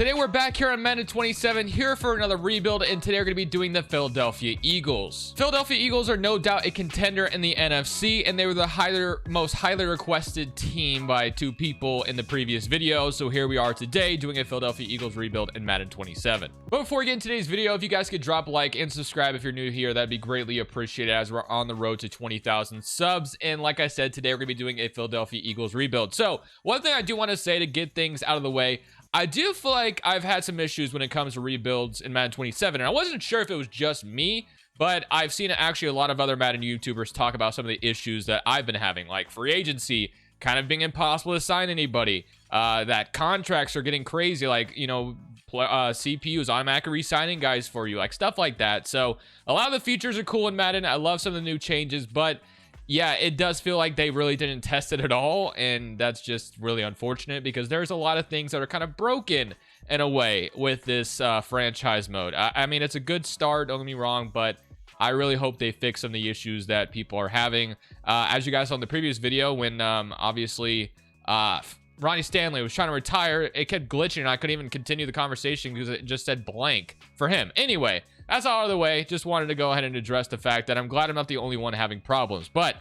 Today we're back here on Madden 27 here for another rebuild, and today we're going to be doing the Philadelphia Eagles. Philadelphia Eagles are no doubt a contender in the NFC, and they were the most highly requested team by 2 people in the previous video. So here we are today doing a Philadelphia Eagles rebuild in Madden 27. But before we get into today's video, if you guys could drop a like and subscribe if you're new here, that'd be greatly appreciated as we're on the road to 20,000 subs. And like I said, today we're going to be doing a Philadelphia Eagles rebuild. So one thing I do want to say to get things out of the way, I do feel like I've had some issues when it comes to rebuilds in Madden 27, and I wasn't sure if it was just me, but I've seen actually a lot of other Madden YouTubers talk about some of the issues that I've been having, like free agency kind of being impossible to sign anybody, that contracts are getting crazy, like, you know, CPUs automatically re-signing guys for you, like stuff like that. So a lot of the features are cool in Madden. I love some of the new changes, but yeah, it does feel like they really didn't test it at all, and that's just really unfortunate because there's a lot of things that are kind of broken in a way with this franchise mode. I mean, it's a good start, don't get me wrong, but I really hope they fix some of the issues that people are having. As you guys saw in the previous video, when obviously Ronnie Stanley was trying to retire, it kept glitching and I couldn't even continue the conversation because it just said blank for him. Anyway, that's all out of the way. Just wanted to go ahead and address the fact that I'm glad I'm not the only one having problems. But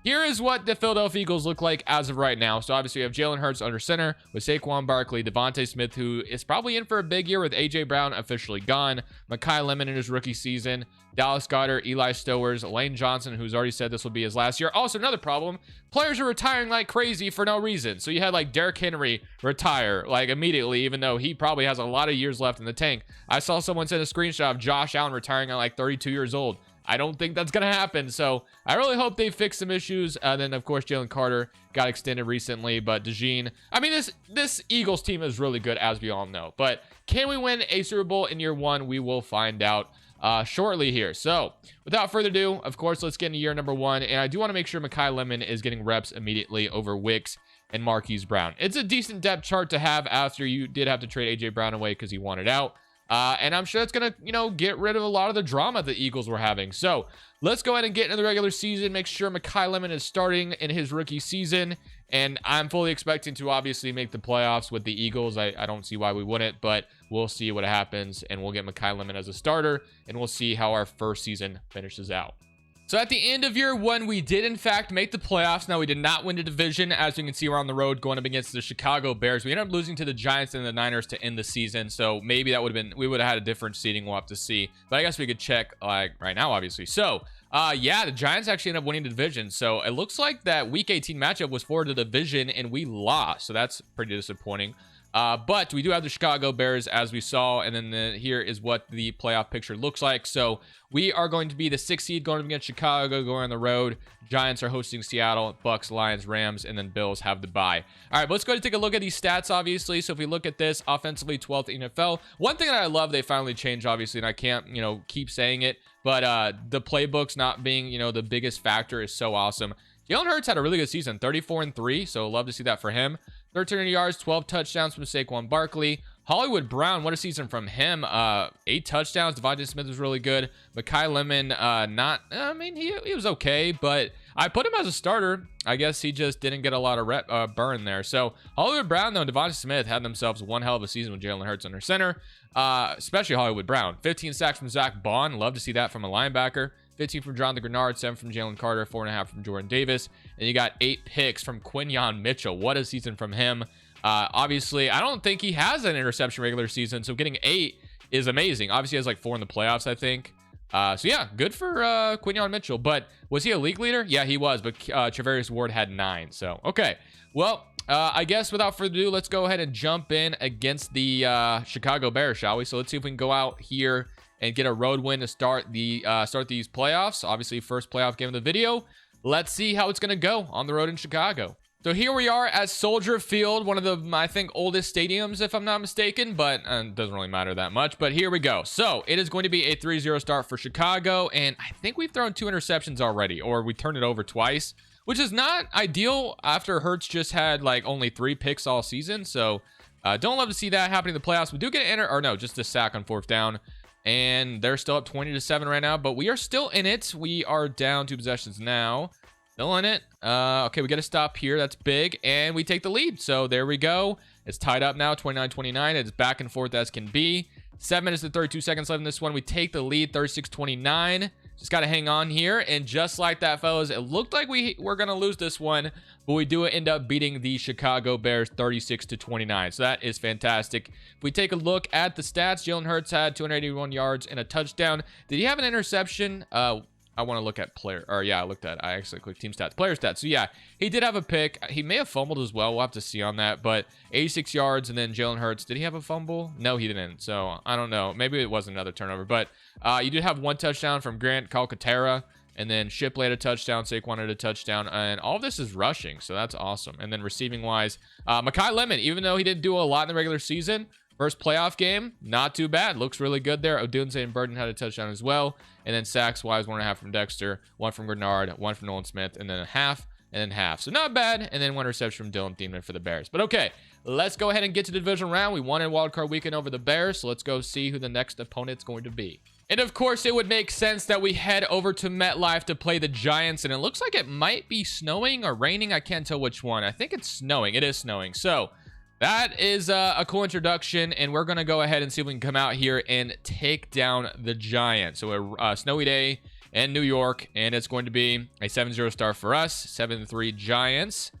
here is what the Philadelphia Eagles look like as of right now. So obviously we have Jalen Hurts under center with Saquon Barkley, Devontae Smith, who is probably in for a big year with AJ Brown officially gone, Mekhi Lemon in his rookie season, Dallas Goedert, Eli Stowers, Lane Johnson, who's already said this will be his last year. Also, another problem, players are retiring like crazy for no reason. So you had like Derrick Henry retire like immediately, even though he probably has a lot of years left in the tank. I saw someone send a screenshot of Josh Allen retiring at like 32 years old. I don't think that's going to happen. So I really hope they fix some issues. Then, of course, Jalen Carter got extended recently. But DeJean, I mean, this Eagles team is really good, as we all know. But can we win a Super Bowl in year 1? We will find out shortly here. So without further ado, of course, let's get into year number 1. And I do want to make sure Mekhi Lemon is getting reps immediately over Wicks and Marquise Brown. It's a decent depth chart to have after you did have to trade AJ Brown away because he wanted out. And I'm sure it's going to, you know, get rid of a lot of the drama the Eagles were having. So let's go ahead and get into the regular season. Make sure Mekhi Lemon is starting in his rookie season. And I'm fully expecting to obviously make the playoffs with the Eagles. I don't see why we wouldn't, but we'll see what happens. And we'll get Mekhi Lemon as a starter. And we'll see how our first season finishes out. So at the end of year 1, we did in fact make the playoffs. Now we did not win the division. As you can see, we're on the road going up against the Chicago Bears. We ended up losing to the Giants and the Niners to end the season. So maybe that would have been, we would have had a different seeding. We'll have to see. But I guess we could check like right now, obviously. So yeah, the Giants actually ended up winning the division. So it looks like that week 18 matchup was for the division and we lost. So that's pretty disappointing. But we do have the Chicago Bears as we saw, and then here is what the playoff picture looks like. So we are going to be the 6th seed going against Chicago, going on the road. Giants are hosting Seattle, Bucks, Lions, Rams, and then Bills have the bye. All right, but let's go ahead and take a look at these stats, obviously. So if we look at this, offensively 12th NFL. One thing that I love, they finally changed, obviously, and I can't, you know, keep saying it, but the playbooks not being, you know, the biggest factor is so awesome. Jalen Hurts had a really good season, 34-3, so love to see that for him. 1,300 yards, 12 touchdowns from Saquon Barkley. Hollywood Brown, what a season from him. 8 touchdowns. Devontae Smith was really good. Mekhi Lemon, I mean, he was okay, but I put him as a starter. I guess he just didn't get a lot of burn there. So Hollywood Brown, though, and Devontae Smith had themselves one hell of a season with Jalen Hurts under center, especially Hollywood Brown. 15 sacks from Zach Bond. Love to see that from a linebacker. 15 from Jonathan Grenard, 7 from Jalen Carter, 4.5 from Jordan Davis. And you got 8 picks from Quinyon Mitchell. What a season from him. Obviously, I don't think he has an interception regular season, so getting 8 is amazing. Obviously, he has like 4 in the playoffs, I think. So yeah, good for Quinyon Mitchell. But was he a league leader? Yeah, he was, but Travarius Ward had 9. So, okay. Well, I guess without further ado, let's go ahead and jump in against the Chicago Bears, shall we? So let's see if we can go out here and get a road win to start these playoffs. Obviously, first playoff game of the video. Let's see how it's going to go on the road in Chicago. So here we are at Soldier Field, one of the, I think, oldest stadiums, if I'm not mistaken, but it doesn't really matter that much. But here we go. So it is going to be a 3-0 start for Chicago, and I think we've thrown 2 interceptions already, or we turned it over twice, which is not ideal after Hurts just had like only 3 picks all season. So don't love to see that happening in the playoffs. We do get just a sack on 4th down. And they're still up 20-7 right now, but we are still in it. We are down 2 possessions now. Still in it. Okay, we got to stop here. That's big. And we take the lead. So there we go. It's tied up now, 29-29. It's back and forth as can be. 7 minutes and 32 seconds left in this one. We take the lead, 36-29. Just got to hang on here. And just like that, fellas, it looked like we were going to lose this one, but we do end up beating the Chicago Bears 36-29. So that is fantastic. If we take a look at the stats, Jalen Hurts had 281 yards and a touchdown. Did he have an interception? I want to look at I actually clicked team stats, player stats. So yeah, he did have a pick. He may have fumbled as well. We'll have to see on that, but 86 yards. And then Jalen Hurts, did he have a fumble? No, he didn't. So I don't know. Maybe it was another turnover, but you did have one touchdown from Grant Calcaterra, and then Shipley had a touchdown. Saquon had a touchdown, and all of this is rushing. So that's awesome. And then receiving wise, Mekhi Lemon, even though he didn't do a lot in the regular season, first playoff game, not too bad. Looks really good there. Odunze and Burden had a touchdown as well. And then sacks-wise, 1.5 from Dexter, 1 from Grenard, 1 from Nolan Smith, and then a half, and then half. So not bad. And then 1 reception from Dylan Thielen for the Bears. But okay, let's go ahead and get to the divisional round. We won in wildcard weekend over the Bears, so let's go see who the next opponent's going to be. And of course, it would make sense that we head over to MetLife to play the Giants, and it looks like it might be snowing or raining. I can't tell which one. I think it's snowing. It is snowing. So that is a cool introduction, and we're going to go ahead and see if we can come out here and take down the Giants. So a snowy day in New York, and it's going to be a 7-0 start for us, 7-3 Giants.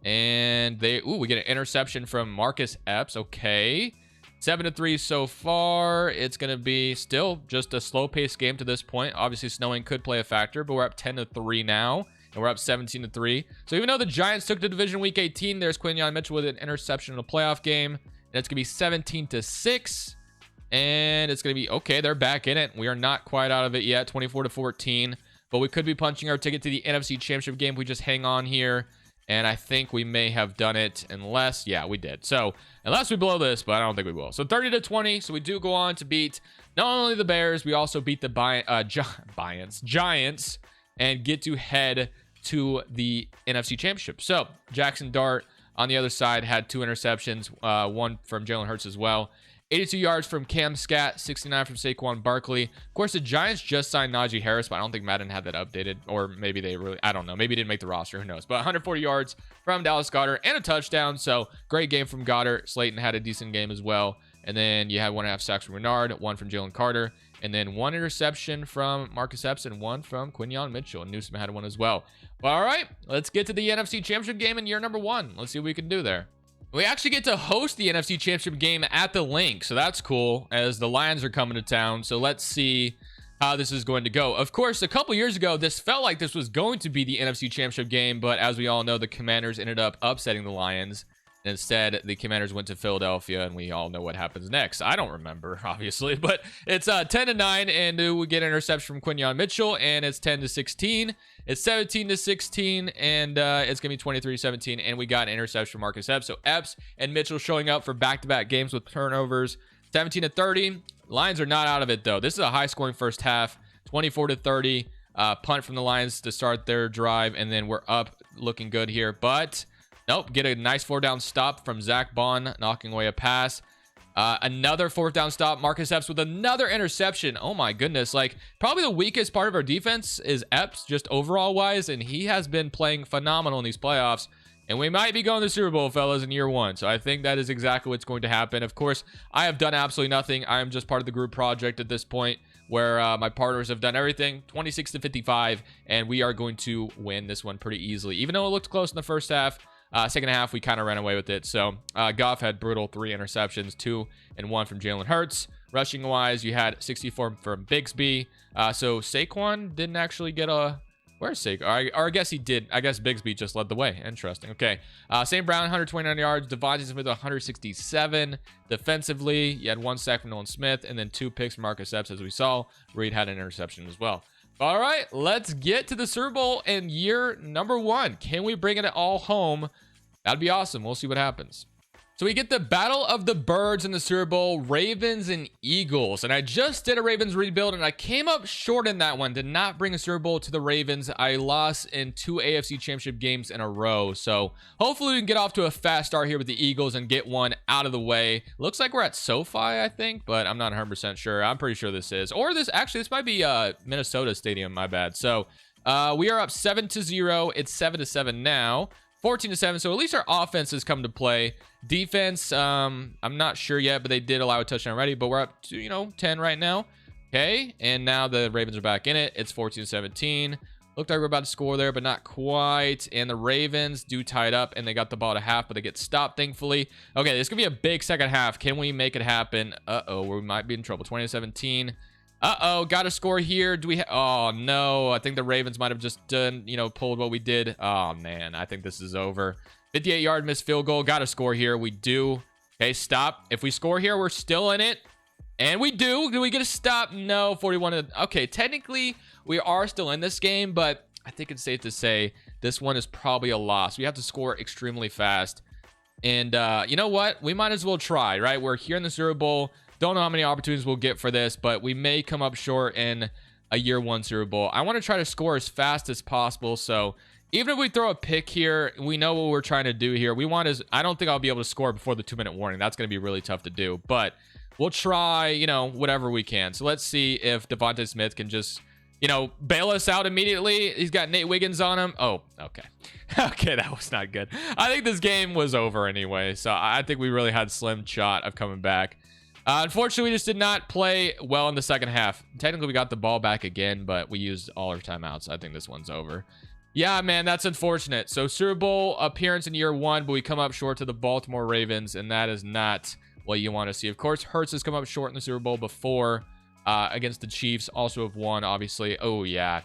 And we get an interception from Marcus Epps. Okay. 7-3 so far. It's going to be still just a slow-paced game to this point. Obviously, snowing could play a factor, but we're up 10-3 now. And we're up 17-3. So even though the Giants took the division week 18, there's Quinyon Mitchell with an interception in a playoff game. And it's going to be 17-6. And it's going to be, okay, they're back in it. We are not quite out of it yet, 24-14. But we could be punching our ticket to the NFC Championship game if we just hang on here. And I think we may have done it unless, yeah, we did. So unless we blow this, but I don't think we will. So 30-20. So we do go on to beat not only the Bears, we also beat the Giants and get to head to the NFC Championship. So Jackson Dart on the other side had 2 interceptions, one from Jalen Hurts as well. 82 yards from Cam Scat, 69 from Saquon Barkley. Of course, the Giants just signed Najee Harris, but I don't think Madden had that updated, or maybe they really, I don't know. Maybe he didn't make the roster, who knows. But 140 yards from Dallas Goedert and a touchdown. So great game from Goddard. Slayton had a decent game as well. And then you had 1.5 sacks from Renard, 1 from Jalen Carter, and then 1 interception from Marcus Epps and 1 from Quinyon Mitchell. And Newsom had 1 as well. But all right, let's get to the NFC Championship game in year number 1. Let's see what we can do there. We actually get to host the NFC Championship game at the Link, so that's cool, as the Lions are coming to town. So let's see how this is going to go. Of course, a couple years ago, this felt like this was going to be the NFC Championship game, but as we all know, the Commanders ended up upsetting the Lions. Instead, the Commanders went to Philadelphia, and we all know what happens next. I don't remember, obviously, but it's 10-9, and we get an interception from Quinyon Mitchell, and it's 10-16. It's 17-16, and it's going to be 23-17, and we got an interception from Marcus Epps. So Epps and Mitchell showing up for back-to-back games with turnovers. 17-30. Lions are not out of it, though. This is a high-scoring first half, 24-30. Punt from the Lions to start their drive, and then we're up looking good here, but nope, get a nice 4th-down stop from Zach Bond, knocking away a pass. Another 4th-down stop. Marcus Epps with another interception. Oh my goodness. Like, probably the weakest part of our defense is Epps, just overall wise, and he has been playing phenomenal in these playoffs. And we might be going to the Super Bowl, fellas, in year 1. So I think that is exactly what's going to happen. Of course, I have done absolutely nothing. I am just part of the group project at this point, where my partners have done everything. 26-55, and we are going to win this one pretty easily. Even though it looked close in the first half, second half, we kind of ran away with it. So Goff had brutal 3 interceptions, 2 and 1 from Jalen Hurts. Rushing wise, you had 64 from Bigsby. So Saquon didn't actually get a... Where's Saquon? Or I guess he did. I guess Bigsby just led the way. Interesting. Okay. St. Brown, 129 yards. Devontae Smith, 167. Defensively, you had 1 sack from Nolan Smith, and then 2 picks from Marcus Epps, as we saw. Reed had an interception as well. All right, let's get to the Super Bowl in year number 1. Can we bring it all home? That'd be awesome. We'll see what happens. So we get the Battle of the Birds in the Super Bowl, Ravens and Eagles. And I just did a Ravens rebuild, and I came up short in that one. Did not bring a Super Bowl to the Ravens. I lost in 2 AFC Championship games in a row. So hopefully we can get off to a fast start here with the Eagles and get one out of the way. Looks like we're at SoFi, I think, but I'm not 100% sure. I'm pretty sure this is. Or this might be Minnesota Stadium, my bad. So we are up 7-0. It's 7-7 now. 14-7. So at least our offense has come to play. Defense, I'm not sure yet, but they did allow a touchdown already. But we're up to 10 right now. Okay, and now the Ravens are back in it. It's 14-17. Looked like we're about to score there, but not quite. And the Ravens do tie it up, and they got the ball at half, but they get stopped, thankfully. Okay, this could be a big second half. Can we make it happen? Uh-oh, we might be in trouble. 20-17. Uh-oh, got a score here. Do we oh, no. I think the Ravens might have just done, pulled what we did. Oh, man, I think this is over. 58-yard missed field goal. Got a score here. We do. Okay, stop. If we score here, we're still in it. And we do. Do we get a stop? No, 41. Okay, technically, we are still in this game, but I think it's safe to say this one is probably a loss. We have to score extremely fast. And you know what? We might as well try, right? We're here in the Super Bowl. Don't know how many opportunities we'll get for this, but we may come up short in a year one Super Bowl. I want to try to score as fast as possible. So even if we throw a pick here, we know what we're trying to do here. I don't think I'll be able to score before the 2-minute warning. That's going to be really tough to do, but we'll try, whatever we can. So let's see if Devontae Smith can just, bail us out immediately. He's got Nate Wiggins on him. Oh, okay. Okay, that was not good. I think this game was over anyway. So I think we really had slim shot of coming back. Unfortunately, we just did not play well in the second half. Technically, we got the ball back again, but we used all our timeouts. I think this one's over. Yeah, man, that's unfortunate. So Super Bowl appearance in year one, but we come up short to the Baltimore Ravens, and that is not what you want to see. Of course, Hurts has come up short in the Super Bowl before against the Chiefs. Also have won, obviously. Oh, yeah,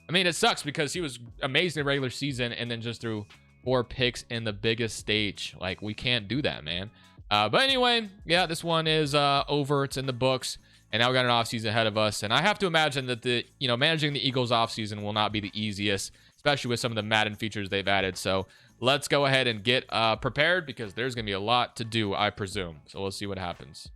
it sucks because he was amazing in regular season and then just threw 4 picks in the biggest stage. Like, we can't do that, man. But anyway, yeah, this one is over. It's in the books, and now we got an offseason ahead of us. And I have to imagine that managing the Eagles offseason will not be the easiest, especially with some of the Madden features they've added. So let's go ahead and get prepared because there's going to be a lot to do, I presume. So we'll see what happens.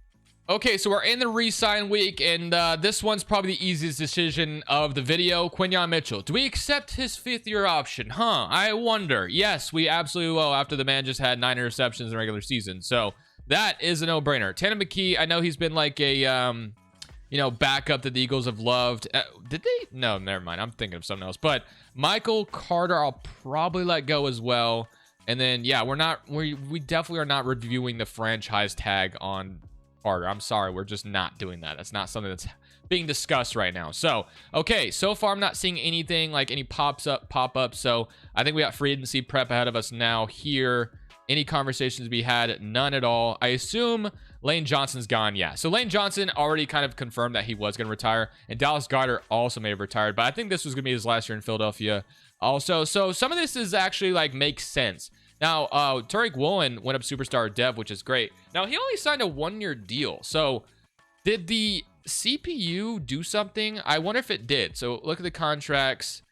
Okay, so we're in the re-sign week, and this one's probably the easiest decision of the video. Quinyon Mitchell. Do we accept his 5th-year option? I wonder. Yes, we absolutely will after the man just had 9 interceptions in regular season. So that is a no-brainer. Tanner McKee, I know he's been like a, backup that the Eagles have loved. Did they? No, never mind. I'm thinking of something else. But Michael Carter, I'll probably let go as well. And then, yeah, we definitely are not reviewing the franchise tag on Carter. I'm sorry. We're just not doing that. That's not something that's being discussed right now. So, okay. So far, I'm not seeing anything like any pop-up. So I think we got free agency prep ahead of us now here. Any conversations to be had? None at all. I assume Lane Johnson's gone. Yeah. So Lane Johnson already kind of confirmed that he was going to retire, and Dallas Goedert also may have retired, but I think this was going to be his last year in Philadelphia also. So some of this is actually makes sense. Now, Tariq Woolen went up superstar dev, which is great. Now, he only signed a 1-year deal. So did the CPU do something? I wonder if it did. So look at the contract.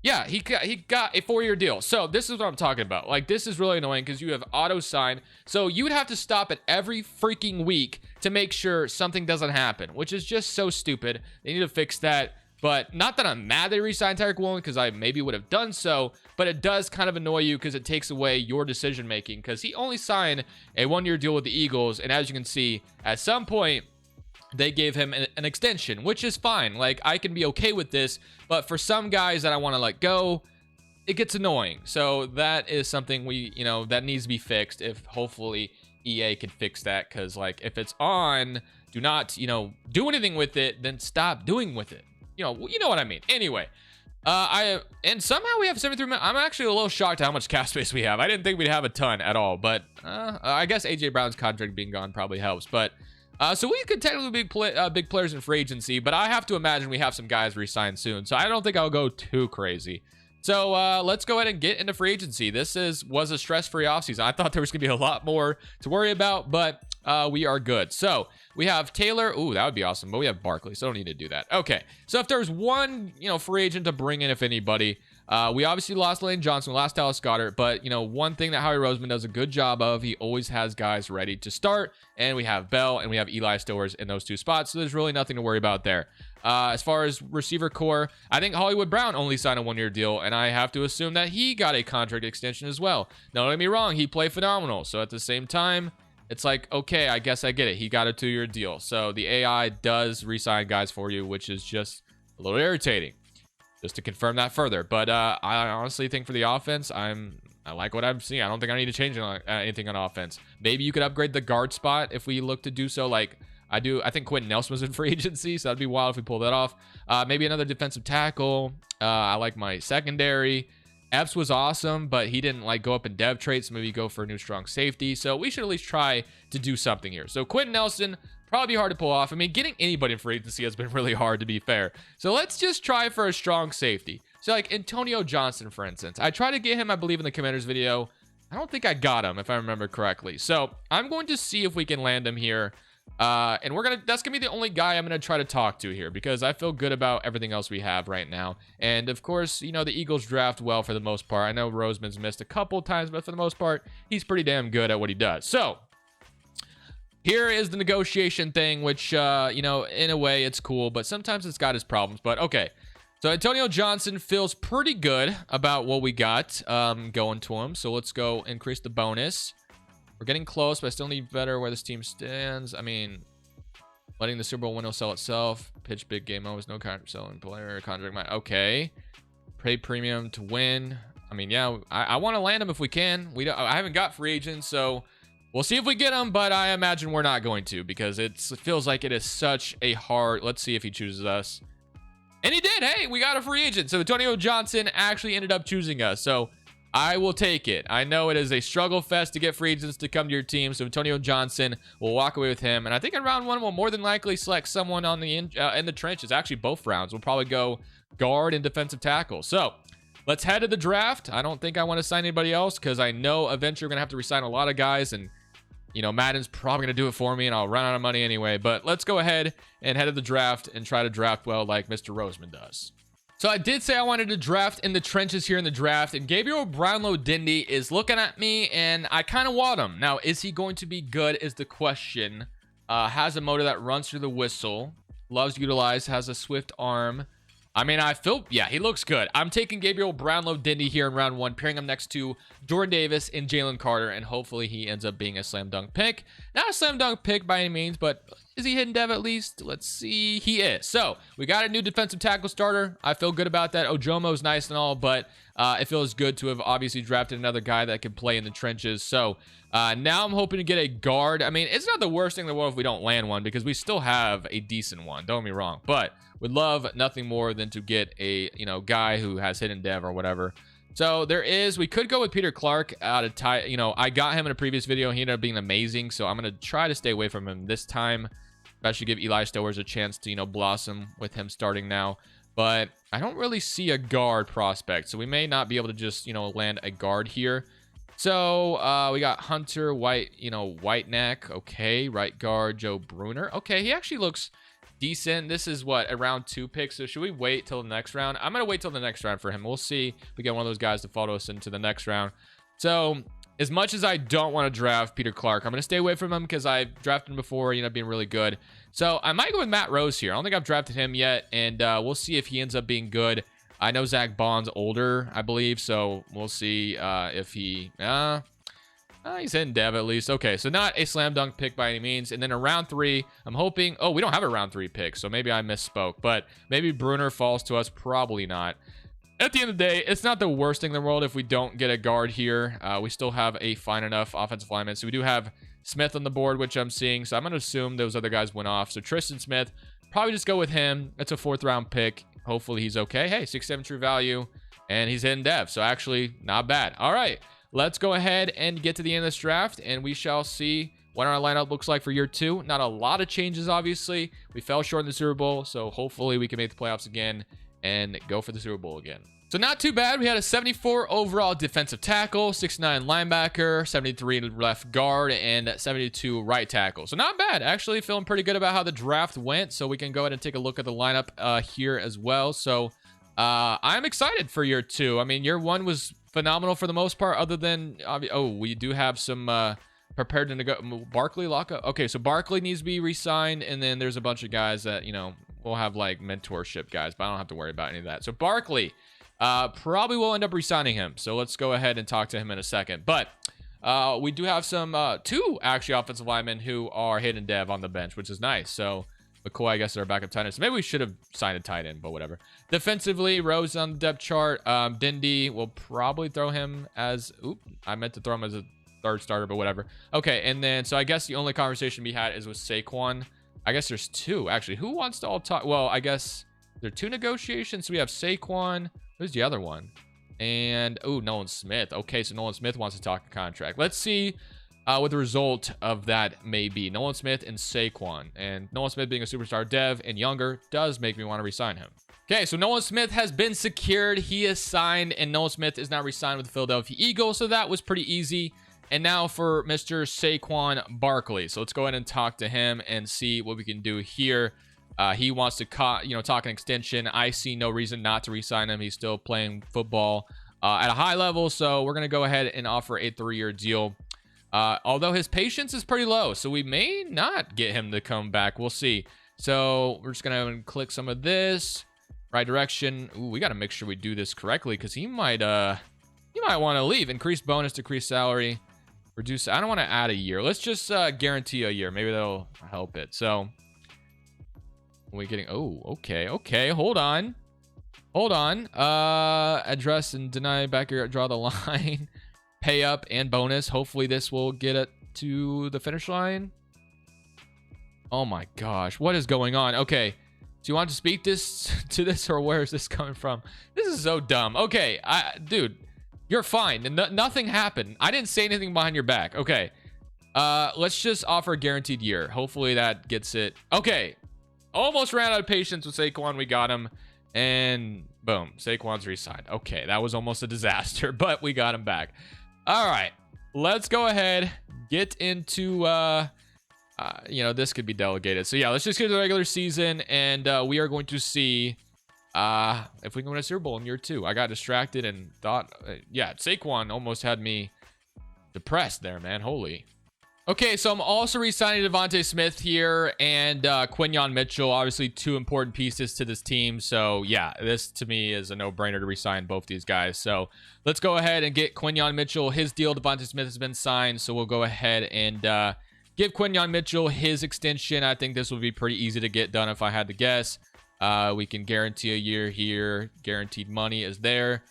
Yeah, he got a 4-year deal. So this is what I'm talking about. This is really annoying because you have auto sign. So you would have to stop it every freaking week to make sure something doesn't happen, which is just so stupid. They need to fix that. But not that I'm mad they re-signed Tariq Woolen because I maybe would have done so, but it does kind of annoy you because it takes away your decision making because he only signed a 1-year deal with the Eagles. And as you can see, at some point, they gave him an extension, which is fine. I can be okay with this, but for some guys that I want to let go, it gets annoying. So that is something that needs to be fixed. If hopefully EA can fix that, because if it's on, do not do anything with it, then stop doing with it. You know what I mean. Anyway, and somehow we have 73 minutes. I'm actually a little shocked at how much cap space we have. I didn't think we'd have a ton at all, but I guess AJ Brown's contract being gone probably helps. But so we could technically be big players in free agency, but I have to imagine we have some guys re-sign soon. So I don't think I'll go too crazy. So let's go ahead and get into free agency. This was a stress-free offseason. I thought there was going to be a lot more to worry about, but we are good. So we have Taylor. Ooh, that would be awesome. But we have Barkley, so I don't need to do that. Okay. So if there's one, free agent to bring in, if anybody, we obviously lost Lane Johnson, we lost Dallas Goedert, but one thing that Howie Roseman does a good job of, he always has guys ready to start, and we have Bell and we have Eli Stillers in those 2 spots, so there's really nothing to worry about there. As far as receiver core, I think Hollywood Brown only signed a 1-year deal, and I have to assume that he got a contract extension as well. Now, don't get me wrong, he played phenomenal, so at the same time, it's okay, I guess I get it. He got a 2-year deal. So the AI does re-sign guys for you, which is just a little irritating. just to confirm that further. But I honestly think for the offense, I like what I'm seeing. I don't think I need to change anything on offense. Maybe you could upgrade the guard spot if we look to do so. Like I think Quentin Nelson was in free agency, so that'd be wild if we pull that off. Maybe another defensive tackle. I like my secondary. Epps was awesome, but he didn't like go up in dev traits. So maybe go for a new strong safety. So we should at least try to do something here. So Quentin Nelson, probably hard to pull off. I mean, getting anybody in free agency has been really hard, to be fair. So let's just try for a strong safety. So like Antonio Johnson, for instance. I tried to get him, I believe, in the Commanders video. I don't think I got him, if I remember correctly. So I'm going to see if we can land him here. And that's gonna be the only guy I'm gonna try to talk to here, because I feel good about everything else we have right now. And of course, you know, the Eagles draft well for the most part. I know Roseman's missed a couple times, but for the most part, he's pretty damn good at what he does. So here is the negotiation thing, which you know, in a way it's cool, but sometimes it's got its problems. But okay, so Antonio Johnson feels pretty good about what we got going to him. So let's go increase the bonus. We're getting close, but I still need better where this team stands. I mean, letting the Super Bowl window sell itself. Pitch big game always no contract selling player contract. Okay. Pay premium to win. I mean, yeah, I want to land him if we can. I haven't got free agents, so we'll see if we get him, but I imagine we're not going to, because it feels like it is such a hard. Let's see if he chooses us. And he did. Hey, we got a free agent. So Antonio Johnson actually ended up choosing us. So I will take it. I know it is a struggle fest to get free agents to come to your team, so Antonio Johnson will walk away with him. And I think in round one, we'll more than likely select someone on the in the trenches. Actually, both rounds. We'll probably go guard and defensive tackle. So let's head to the draft. I don't think I want to sign anybody else, because I know eventually we're going to have to resign a lot of guys. And, you know, Madden's probably going to do it for me, and I'll run out of money anyway. But let's go ahead and head to the draft and try to draft well like Mr. Roseman does. So I did say I wanted to draft in the trenches here in the draft, and Gabriel Brownlow-Dindy is looking at me, and I kind of want him. Now, is he going to be good is the question. Has a motor that runs through the whistle. Loves to utilize. Has a swift arm. I mean, yeah, he looks good. I'm taking Gabriel Brownlow-Dindy here in round one, pairing him next to Jordan Davis and Jalen Carter, and hopefully he ends up being a slam dunk pick. Not a slam dunk pick by any means, but is he hidden dev at least? Let's see. He is. So we got a new defensive tackle starter. I feel good about that. Ojomo's nice and all, but it feels good to have obviously drafted another guy that can play in the trenches. So now I'm hoping to get a guard. I mean, it's not the worst thing in the world if we don't land one, because we still have a decent one. Don't get me wrong, but would love nothing more than to get a, you know, guy who has hidden dev or whatever. So we could go with Peter Clark out of I got him in a previous video. He ended up being amazing. So I'm going to try to stay away from him this time. Especially give Eli Stowers a chance to, you know, blossom with him starting now. But I don't really see a guard prospect. So we may not be able to just, you know, land a guard here. So we got Hunter White neck. Okay. Right guard, Joe Bruner. Okay. He actually looks decent. This is what, a round 2 pick. So should we wait till the next round? I'm going to wait till the next round for him. We'll see if we get one of those guys to follow us into the next round. So as much as I don't want to draft Peter Clark, I'm going to stay away from him because I've drafted him before. He ended up being really good. So I might go with Matt Rose here. I don't think I've drafted him yet, and we'll see if he ends up being good. I know Zach Bond's older, I believe, so we'll see if he... he's in dev at least. Okay, so not a slam dunk pick by any means. And then in round 3, I'm hoping... Oh, we don't have a round 3 pick, so maybe I misspoke. But maybe Bruner falls to us. Probably not. At the end of the day, it's not the worst thing in the world if we don't get a guard here. We still have a fine enough offensive lineman. So we do have Smith on the board, which I'm seeing. So I'm going to assume those other guys went off. So Tristan Smith, probably just go with him. It's a 4th round pick. Hopefully he's okay. Hey, 6'7" true value. And he's in dev. So actually, not bad. All right. Let's go ahead and get to the end of this draft. And we shall see what our lineup looks like for year 2. Not a lot of changes, obviously. We fell short in the Super Bowl. So hopefully we can make the playoffs again and go for the Super Bowl again. So not too bad. We had a 74 overall defensive tackle, 6'9" linebacker, 73 left guard, and 72 right tackle. So not bad. Actually feeling pretty good about how the draft went. So we can go ahead and take a look at the lineup here as well. So I'm excited for year 2. I mean, year 1 was phenomenal for the most part, other than, we do have some prepared to go. Barkley lockup. Okay, so Barkley needs to be re-signed, and then there's a bunch of guys that, we'll have like mentorship guys, but I don't have to worry about any of that. So Barkley, probably will end up re-signing him. So let's go ahead and talk to him in a second. But we do have some 2 actually offensive linemen who are hidden dev on the bench, which is nice. So McCoy, I guess, is our backup tight end. So maybe we should have signed a tight end, but whatever. Defensively, Rose on the depth chart. Dindy, we'll probably throw him as... Oop, I meant to throw him as a third starter, but whatever. Okay, and then, so I guess the only conversation we had is with Saquon. I guess there's two, actually. Who wants to all talk? Well, I guess there are two negotiations. So we have Saquon. Who's the other one? And, oh, Nolan Smith. Okay, so Nolan Smith wants to talk a contract. Let's see what the result of that may be. Nolan Smith and Saquon. And Nolan Smith being a superstar dev and younger does make me want to re-sign him. Okay, so Nolan Smith has been secured. He is signed, and Nolan Smith is now re-signed with the Philadelphia Eagles. So that was pretty easy. And now for Mr. Saquon Barkley. So let's go ahead and talk to him and see what we can do here. He wants to talk an extension. I see no reason not to re-sign him. He's still playing football at a high level. So we're going to go ahead and offer a 3-year deal. Although his patience is pretty low, so we may not get him to come back. We'll see. So we're just going to click some of this. Right direction. Ooh, we got to make sure we do this correctly because he might want to leave. Increase bonus, decrease salary. Reduce. I don't want to add a year. Let's just guarantee a year. Maybe that'll help it. So are we getting... Oh, okay. Hold on. Address and deny back here. Draw the line. Pay up and bonus. Hopefully this will get it to the finish line. Oh my gosh. What is going on? Okay. Do you want to speak to this or where is this coming from? This is so dumb. Okay. Dude. You're fine. Nothing happened. I didn't say anything behind your back. Okay. Let's just offer a guaranteed year. Hopefully that gets it. Okay. Almost ran out of patience with Saquon. We got him. And boom. Saquon's re-signed. Okay. That was almost a disaster, but we got him back. All right. Let's go ahead. Get into, this could be delegated. So yeah, let's just get to the regular season. And we are going to see... if we can win a Super Bowl in year 2. I got distracted and thought, Saquon almost had me depressed there, man. Holy. Okay, so I'm also re-signing Devontae Smith here and Quinyon Mitchell. Obviously, 2 important pieces to this team. So, yeah, this to me is a no-brainer to re-sign both these guys. So, let's go ahead and get Quinyon Mitchell. His deal, Devontae Smith, has been signed. So, we'll go ahead and give Quinyon Mitchell his extension. I think this will be pretty easy to get done if I had to guess. We can guarantee a year here. Guaranteed money is there.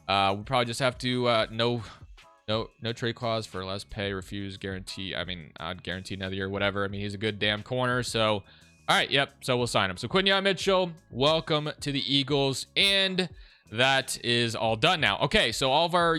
We probably just have to no trade clause for less pay. Refuse guarantee. I mean, I'd guarantee another year, whatever. I mean, he's a good damn corner. So, all right, yep. So we'll sign him. So Quinyon Mitchell, welcome to the Eagles, and that is all done now. Okay, so all of our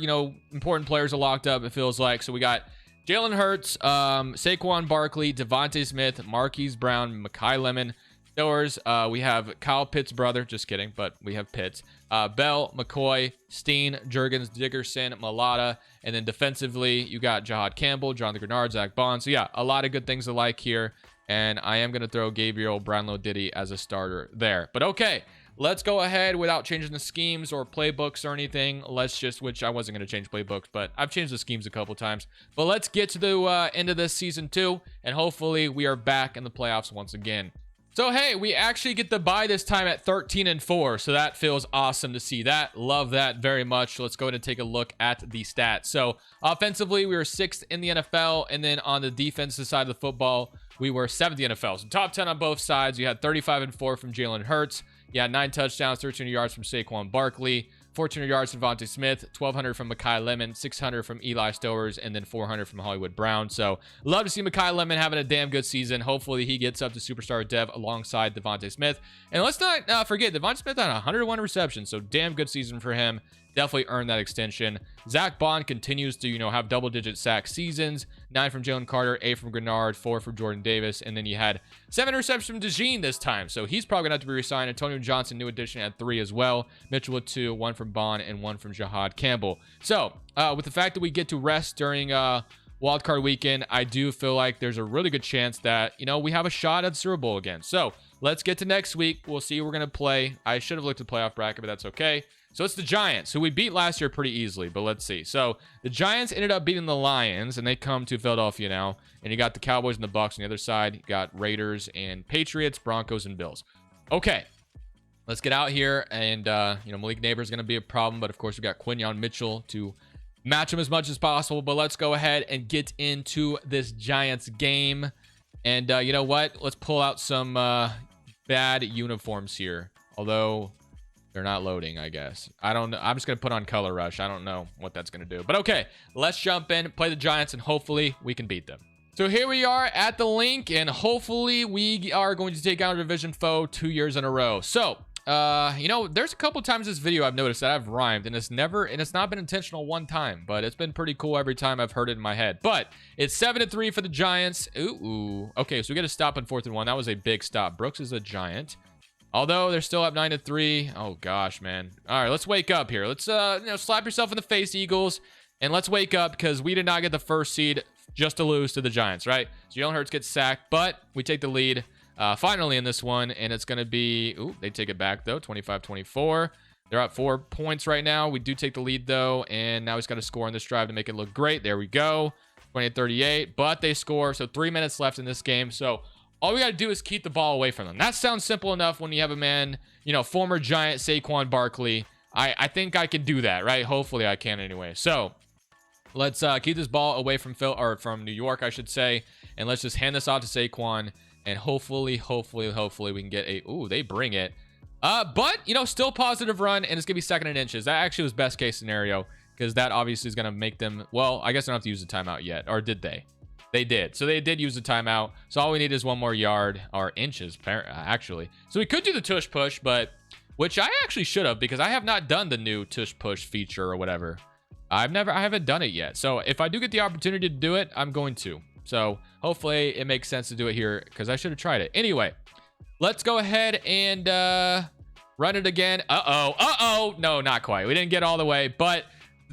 important players are locked up. It feels like. So we got Jalen Hurts, Saquon Barkley, Devontae Smith, Marquise Brown, Mekhi Lemon. Stowers, we have Kyle Pitts' brother. Just kidding, but we have Pitts. Bell, McCoy, Steen, Jurgens, Dickerson, Malata. And then defensively, you got Jahad Campbell, Jonathan Grenard, Zach Bond. So yeah, a lot of good things to like here. And I am going to throw Gabriel Brownlow Diddy as a starter there. But okay, let's go ahead without changing the schemes or playbooks or anything. Let's just, which I wasn't going to change playbooks, but I've changed the schemes a couple times. But let's get to the end of this season 2. And hopefully we are back in the playoffs once again. So, hey, we actually get the bye this time at 13-4. So that feels awesome to see that. Love that very much. Let's go ahead and take a look at the stats. So offensively, we were 6th in the NFL. And then on the defensive side of the football, we were 7th in the NFL. So top 10 on both sides. You had 35-4 from Jalen Hurts. You had 9 touchdowns, 13 yards from Saquon Barkley. 1,400 yards from Devontae Smith, 1,200 from Mekhi Lemon, 600 from Eli Stowers, and then 400 from Hollywood Brown. So, love to see Mekhi Lemon having a damn good season. Hopefully, he gets up to superstar dev alongside Devontae Smith. And let's not forget, Devontae Smith had 101 receptions, so damn good season for him. Definitely earned that extension. Zach Bond continues to, have double-digit sack seasons. 9 from Jalen Carter, 8 from Grenard, 4 from Jordan Davis, and then you had 7 receptions from DeJean this time. So he's probably going to have to be re-signed. Antonio Johnson, new addition, at 3 as well. Mitchell with 2, 1 from Bond, and 1 from Jahad Campbell. So with the fact that we get to rest during wildcard weekend, I do feel like there's a really good chance that, we have a shot at the Super Bowl again. So let's get to next week. We'll see who we're going to play. I should have looked at the playoff bracket, but that's okay. So it's the Giants, who we beat last year pretty easily, but let's see. So the Giants ended up beating the Lions, and they come to Philadelphia now. And you got the Cowboys and the Bucs on the other side. You got Raiders and Patriots, Broncos and Bills. Okay, let's get out here. And, Malik Neighbor is going to be a problem, but of course we got Quinyon Mitchell to match him as much as possible. But let's go ahead and get into this Giants game. And you know what? Let's pull out some bad uniforms here. Although they're not loading, I guess. I don't know. I'm just going to put on Color Rush. I don't know what that's going to do. But okay, let's jump in, play the Giants, and hopefully we can beat them. So here we are at the link, and hopefully we are going to take out a division foe 2 years in a row. So, you know, there's a couple times this video I've noticed that I've rhymed, and it's not been intentional one time, but it's been pretty cool every time I've heard it in my head. But it's 7-3 for the Giants. Ooh. Okay, so we get a stop on 4th and 1. That was a big stop. Brooks is a Giant. Although they're still up 9-3. Oh gosh, man. All right, let's wake up here. Let's you know, slap yourself in the face, Eagles, and let's wake up because we did not get the first seed just to lose to the Giants, right? So Jalen Hurts gets sacked, but we take the lead finally in this one, and it's going to be... Ooh, they take it back, though, 25-24. They're up 4 points right now. We do take the lead, though, and now he's got to score on this drive to make it look great. There we go, 28-38, but they score, so 3 minutes left in this game, so all we got to do is keep the ball away from them. That sounds simple enough when you have a man, you know, former Giant Saquon Barkley. I think I can do that, right? Hopefully I can anyway. So let's keep this ball away from from New York, I should say, and let's just hand this off to Saquon, and hopefully we can get a... Ooh, they bring it. But, you know, still positive run, and it's going to be 2nd and inches. That actually was best case scenario, because that obviously is going to make them... Well, I guess I don't have to use the timeout yet, or did they? They did. So they did use the timeout. So all we need is 1 more yard, or inches, actually. So we could do the tush push, but... Which I actually should have, because I have not done the new tush push feature or whatever. I haven't done it yet. So if I do get the opportunity to do it, I'm going to. So hopefully it makes sense to do it here, because I should have tried it. Anyway, let's go ahead and run it again. Uh-oh. No, not quite. We didn't get all the way, but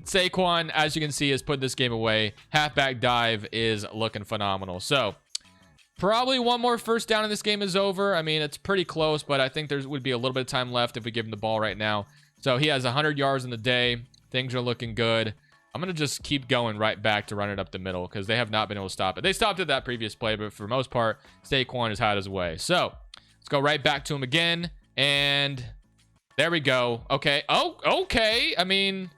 Saquon, as you can see, has put this game away. Halfback dive is looking phenomenal. So probably 1 more first down in this game is over. I mean, it's pretty close, but I think there would be a little bit of time left if we give him the ball right now. So he has 100 yards in the day. Things are looking good. I'm going to just keep going right back to run it up the middle, because they have not been able to stop it. They stopped at that previous play, but for the most part, Saquon has had his way. So let's go right back to him again. And there we go. Okay. Oh, okay. I mean,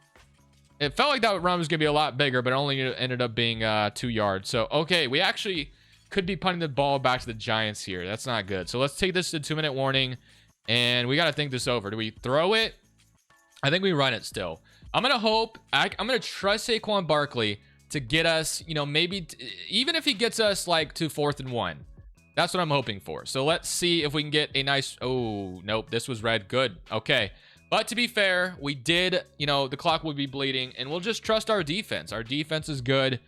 it felt like that run was going to be a lot bigger, but it only ended up being 2 yards. So, okay, we actually could be punting the ball back to the Giants here. That's not good. So let's take this to 2-minute warning, and we got to think this over. Do we throw it? I think we run it still. I'm going to hope, I'm going to trust Saquon Barkley to get us, you know, maybe even if he gets us like to 4th and 1. That's what I'm hoping for. So let's see if we can get a nice... Oh, nope, this was red. Good. Okay. But to be fair, we did, you know, the clock would be bleeding, and we'll just trust our defense. Our defense is good,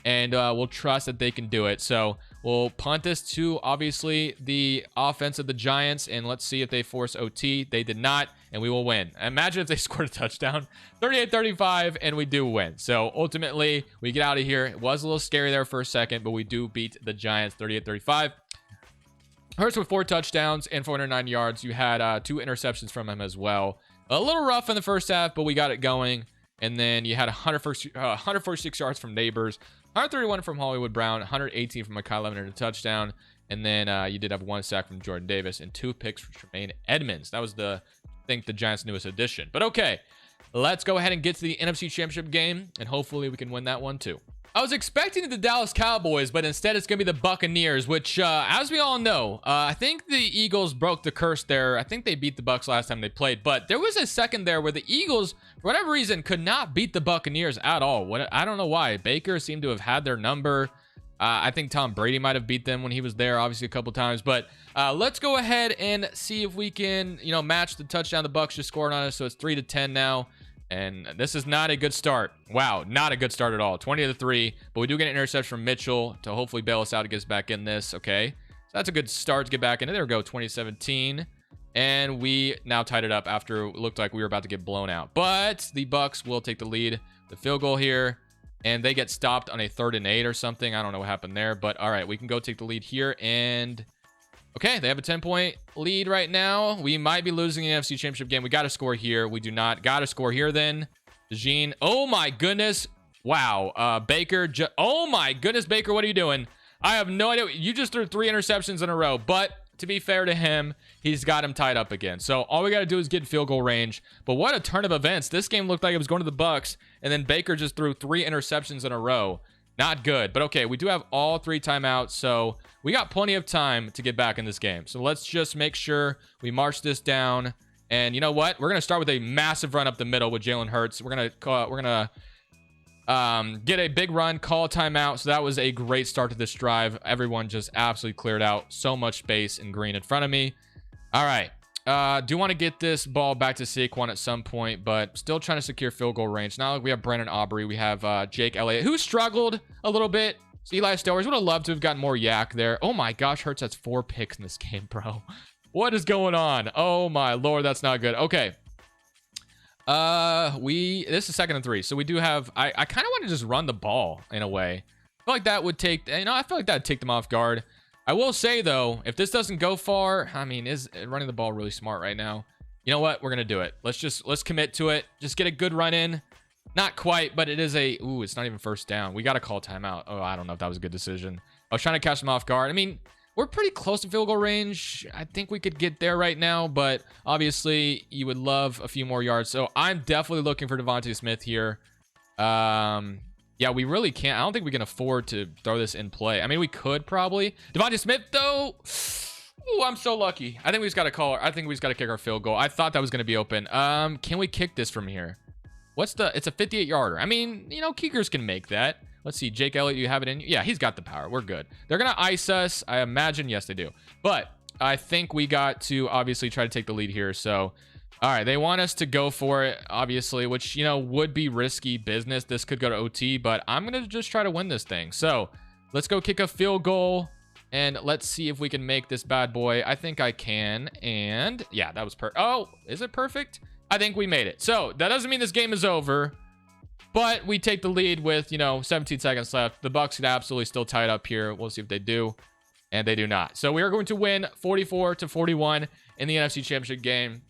and we'll trust that they can do it. So we'll punt this to, obviously, the offense of the Giants, and let's see if they force OT. They did not, and we will win. Imagine if they scored a touchdown, 38-35, and we do win. So ultimately, we get out of here. It was a little scary there for a second, but we do beat the Giants 38-35. Hurts with 4 touchdowns and 409 yards. You had 2 interceptions from him as well. A little rough in the first half, but we got it going. And then you had 146 yards from Neighbors, 131 from Hollywood Brown, 118 from Mekhi Leonard and a touchdown. And then you did have 1 sack from Jordan Davis and 2 picks from Tremaine Edmonds. That was I think the Giants' newest addition. But okay, let's go ahead and get to the NFC Championship game, and hopefully we can win that one too. I was expecting the Dallas Cowboys, but instead it's going to be the Buccaneers, which, as we all know, I think the Eagles broke the curse there. I think they beat the Bucs last time they played, but there was a second there where the Eagles, for whatever reason, could not beat the Buccaneers at all. I don't know why. Baker seemed to have had their number. I think Tom Brady might have beat them when he was there, obviously, a couple times. But let's go ahead and see if we can, you know, match the touchdown the Bucs just scored on us. So it's 3-10 now. And this is not a good start. Wow, not a good start at all. 20-3, but we do get an interception from Mitchell to hopefully bail us out to get us back in this. Okay, so that's a good start to get back in. There we go, 2017. And we now tied it up after it looked like we were about to get blown out. But the Bucs will take the lead. The field goal here, and they get stopped on a 3rd and 8 or something. I don't know what happened there, but all right, we can go take the lead here. And okay, they have a 10-point lead right now. We might be losing the NFC Championship game. We got to score here. We do not. Got to score here then. DeJean. Oh, my goodness. Wow. Baker. Oh, my goodness, Baker. What are you doing? I have no idea. You just threw 3 interceptions in a row. But to be fair to him, he's got him tied up again. So all we got to do is get field goal range. But what a turn of events. This game looked like it was going to the Bucs, and then Baker just threw 3 interceptions in a row. Not good. But okay, we do have all 3 timeouts, so we got plenty of time to get back in this game. So let's just make sure we march this down. And you know what? We're going to start with a massive run up the middle with Jalen Hurts. We're going to get a big run, call a timeout. So that was a great start to this drive. Everyone just absolutely cleared out so much space and green in front of me. All right. Do want to get this ball back to Saquon at some point, but still trying to secure field goal range. Now we have Brandon Aubrey. We have Jake Elliott, who struggled a little bit. So Eli Stowers would have loved to have gotten more yak there. Oh my gosh, Hurts has 4 picks in this game, bro. What is going on? Oh my Lord, that's not good. Okay. This is 2nd and 3. So we do have, I kind of want to just run the ball in a way. I feel like that would take, I feel like that would take them off guard. I will say though, if this doesn't go far, I mean, is running the ball really smart right now? You know what? We're going to do it. Let's commit to it. Just get a good run in. Not quite, but it is it's not even first down. We got to call timeout. Oh, I don't know if that was a good decision. I was trying to catch them off guard. I mean, we're pretty close to field goal range. I think we could get there right now, but obviously you would love a few more yards. So I'm definitely looking for Devontae Smith here. Yeah, we really can't. I don't think we can afford to throw this in play. I mean, we could probably. Devontae Smith, though. Ooh, I'm so lucky. I think we just got to call. I think we just got to kick our field goal. I thought that was going to be open. Can we kick this from here? It's a 58-yarder. I mean, kickers can make that. Let's see. Jake Elliott, you have it in? Yeah, he's got the power. We're good. They're going to ice us. I imagine. Yes, they do. But I think we got to obviously try to take the lead here. So, all right. They want us to go for it, obviously, which, would be risky business. This could go to OT, but I'm going to just try to win this thing. So let's go kick a field goal and let's see if we can make this bad boy. I think I can. And yeah, that was perfect. Oh, is it perfect? I think we made it. So that doesn't mean this game is over, but we take the lead with, 17 seconds left. The Bucs could absolutely still tie it up here. We'll see if they do. And they do not. So we are going to win 44-41 in the NFC Championship game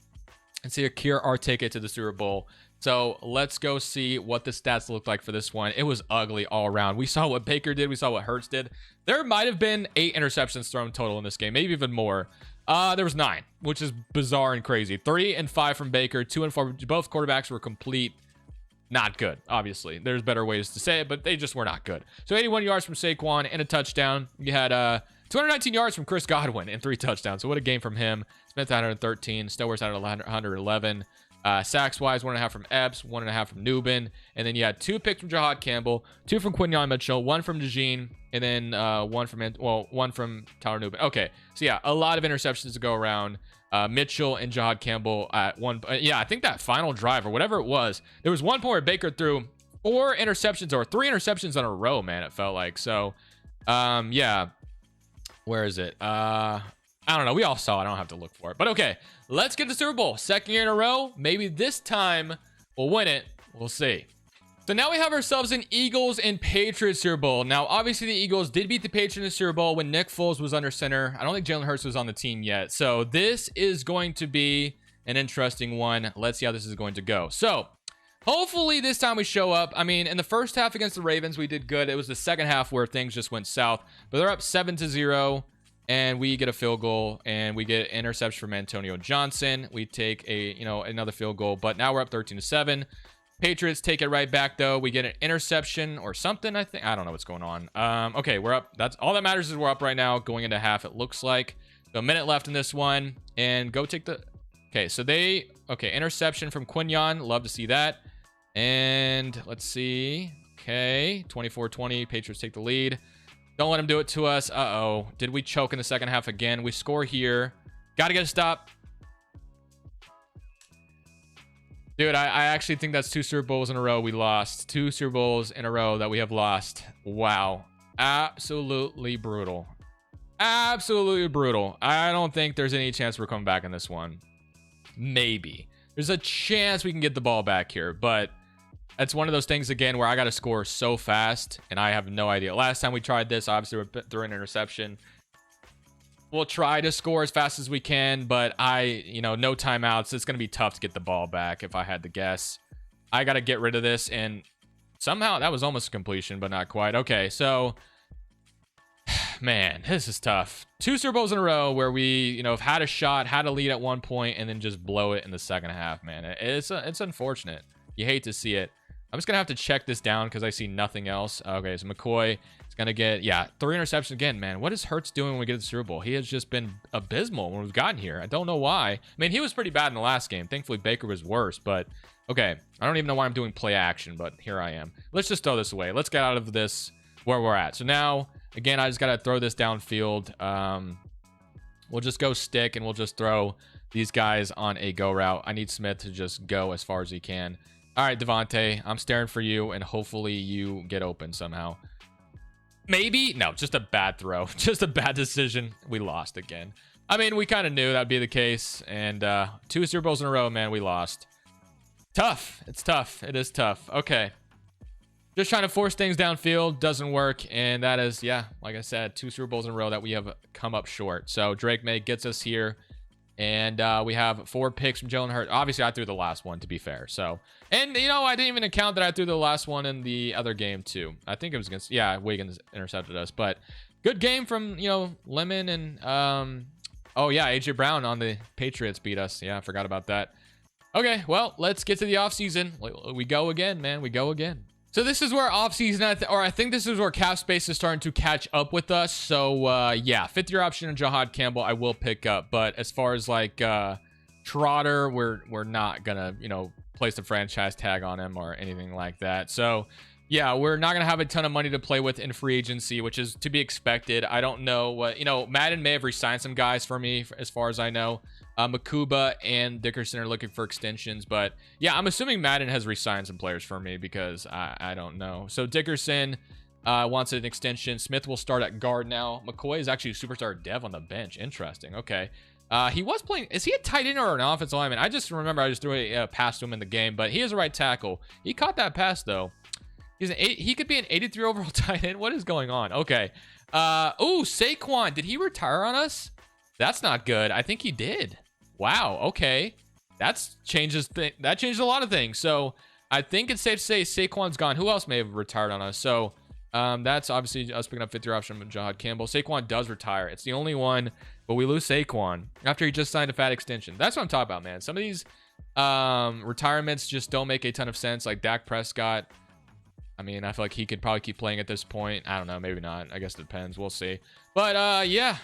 and secure our ticket to the Super Bowl. So let's go see what the stats look like for this one. It was ugly all around. We saw what Baker did. We saw what Hurts did. There might have been 8 interceptions thrown total in this game, maybe even more. There was 9, which is bizarre and crazy. 3 and 5 from Baker, 2 and 4. Both quarterbacks were complete. Not good, obviously. There's better ways to say it, but they just were not good. So 81 yards from Saquon and a touchdown. You had 219 yards from Chris Godwin and 3 touchdowns. So what a game from him. Smith had 113. Stowers had 111. Sacks-wise, 1.5 from Epps, 1.5 from Newbin. And then you had 2 picks from Jahad Campbell, 2 from Quinyon Mitchell, 1 from DeJean, and then 1 from Tyler Newbin. Okay, so yeah, a lot of interceptions to go around. Mitchell and Jahad Campbell at one. Yeah, I think that final drive or whatever it was, there was one point where Baker threw 4 interceptions or 3 interceptions in a row, man, it felt like. So, yeah, where is it? I don't know. We all saw it. I don't have to look for it. But okay, let's get to Super Bowl. 2nd year in a row. Maybe this time we'll win it. We'll see. So now we have ourselves an Eagles and Patriots Super Bowl. Now, obviously, the Eagles did beat the Patriots in the Super Bowl when Nick Foles was under center. I don't think Jalen Hurts was on the team yet. So this is going to be an interesting one. Let's see how this is going to go. So hopefully this time we show up. I mean, in the first half against the Ravens, we did good. It was the second half where things just went south. But they're up 7-0. And we get a field goal, and we get interception from Antonio Johnson. We take another field goal, but now we're up 13-7. Patriots take it right back, though. We get an interception or something, I think. I don't know what's going on. Okay, we're up. That's all that matters is we're up right now, going into half, it looks like. So a minute left in this one, and go take the... Okay, so interception from Quinyon. Love to see that. And let's see. Okay, 24-20. Patriots take the lead. Don't let him do it to us. Uh-oh. Did we choke in the second half again? We score here. Got to get a stop. Dude, I actually think that's 2 Super Bowls in a row we lost. 2 Super Bowls in a row that we have lost. Wow. Absolutely brutal. Absolutely brutal. I don't think there's any chance we're coming back in this one. Maybe. There's a chance we can get the ball back here, but... It's one of those things, again, where I got to score so fast, and I have no idea. Last time we tried this, obviously, we threw an interception. We'll try to score as fast as we can, but no timeouts. It's going to be tough to get the ball back, if I had to guess. I got to get rid of this, and somehow that was almost a completion, but not quite. Okay, so, man, this is tough. 2 Super Bowls in a row where we, have had a shot, had a lead at one point, and then just blow it in the second half, man. It's unfortunate. You hate to see it. I'm just gonna have to check this down because I see nothing else. Okay, so McCoy is gonna get, yeah, 3 interceptions again, man. What is Hurts doing when we get to the Super Bowl? He has just been abysmal when we've gotten here. I don't know why. I mean, he was pretty bad in the last game. Thankfully, Baker was worse, but okay. I don't even know why I'm doing play action, but here I am. Let's just throw this away. Let's get out of this where we're at. So now, again, I just gotta throw this downfield. We'll just go stick, and we'll just throw these guys on a go route. I need Smith to just go as far as he can. All right, Devontae, I'm staring for you, and hopefully you get open somehow. Maybe? No, just a bad throw. Just a bad decision. We lost again. I mean, we kind of knew that'd be the case, and 2 Super Bowls in a row, man, we lost. Tough. It's tough. It is tough. Okay. Just trying to force things downfield. Doesn't work, and that is, yeah, like I said, 2 Super Bowls in a row that we have come up short. So Drake May gets us here. And we have 4 picks from Jalen Hurts. Obviously, I threw the last one, to be fair. So, and, you know, I didn't even account that I threw the last one in the other game, too. I think it was against, yeah, Wiggins intercepted us. But good game from, you know, Lemon and, oh, yeah, A.J. Brown on the Patriots beat us. Yeah, I forgot about that. Okay, well, let's get to the offseason. We go again, man. We go again. So this is where offseason, or I think this is where cap space is starting to catch up with us. So, yeah, 5th-year option on Jahad Campbell, I will pick up. But as far as, like, Trotter, we're not going to, you know, place the franchise tag on him or anything like that. So, yeah, we're not going to have a ton of money to play with in free agency, which is to be expected. I don't know what, you know, Madden may have re-signed some guys for me, as far as I know. Makuba and Dickerson are looking for extensions, but yeah, I'm assuming Madden has re-signed some players for me because I don't know. So Dickerson wants an extension. Smith will start at guard now. McCoy is actually a superstar dev on the bench. Interesting. Okay. He was playing. Is he a tight end or an offensive lineman? I just remember I just threw a pass to him in the game, but he is a right tackle. He caught that pass though. He could be an 83 overall tight end. What is going on? Okay. Oh, Saquon. Did he retire on us? That's not good. I think he did. Wow, okay. That changes a lot of things. So I think it's safe to say Saquon's gone. Who else may have retired on us? So that's obviously us picking up 5th-year option with Jahad Campbell. Saquon does retire. It's the only one, but we lose Saquon after he just signed a fat extension. That's what I'm talking about, man. Some of these retirements just don't make a ton of sense. Like Dak Prescott. I mean, I feel like he could probably keep playing at this point. I don't know. Maybe not. I guess it depends. We'll see. But, yeah,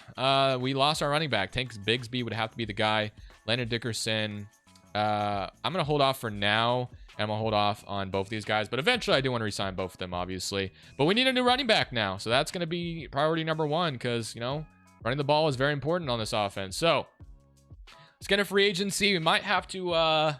we lost our running back. Tank Bigsby would have to be the guy. Landon Dickerson. I'm going to hold off for now. And I'm going to hold off on both these guys. But eventually, I do want to re-sign both of them, obviously. But we need a new running back now. So that's going to be priority number 1 because, you know, running the ball is very important on this offense. So let's get a free agency. We might have to...